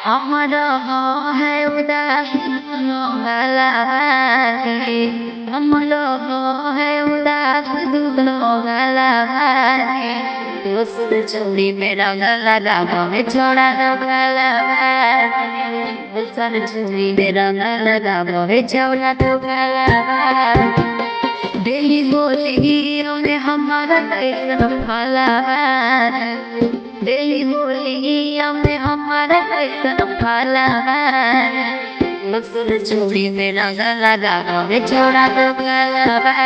हमारा है उदास वाला है हमारा है उदास दूल्हों वाला है दोस्त चोरी मेरा गला रागा में छोड़ा दो गला है दोस्त चोरी मेरा गला रागा में छोड़ा दो गला है डेली बोलेगी हमने हमारा कैसा भला है डेली बोलेगी हमने हमारा कैसा भला है मसूर चोरी मेरा गला रागा में छोड़ा तो गला है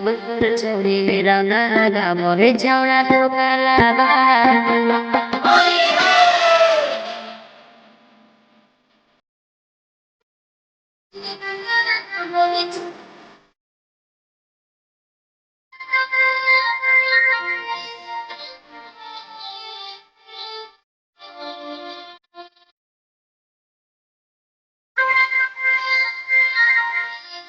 मसूर चोरी मेरा गला रागा में छोड़ा तो गला है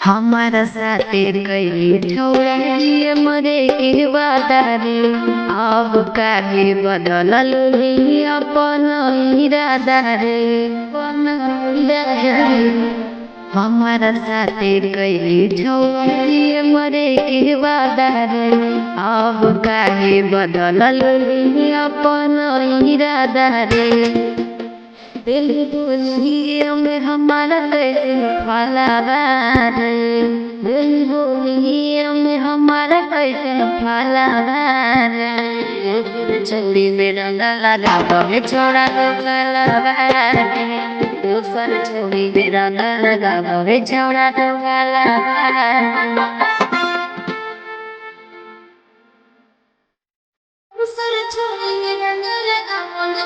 हमारा साथे कई छोड़ा ये मरे के वादा रे अब काहे बदलल रे अपन इरादा रे अपन इरादा रे हमारा साथे कई छोड़ा ये मरे के वादा रे अब काहे बदलल रे अपन इरादा रे दिल बोलिए में हमारा कैसे भला है दिल बोलिए में हमारा कैसे भला है चली मेरा गला रागा में छोड़ा दो गला है दूसर चली मेरा गला रागा में छोड़ा दो गला दूसर चली मेरा गला रागा में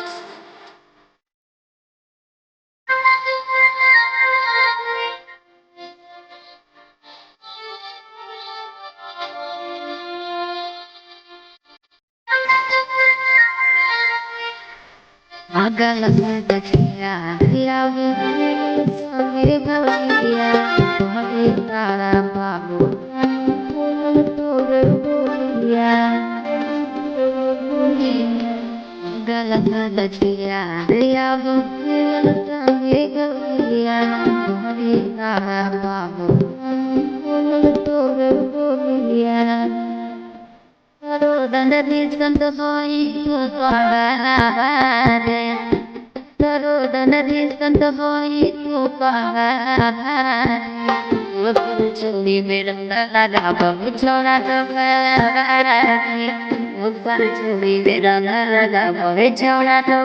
Agala Gatia, Yavi, Galia, Mahitara Babu, Galagatia, Yavu, Galia, Mahitara Babu, Danda discanta boy, Danda discanta boy, Chili made a lava, which on at the Chili made a lava, which on at the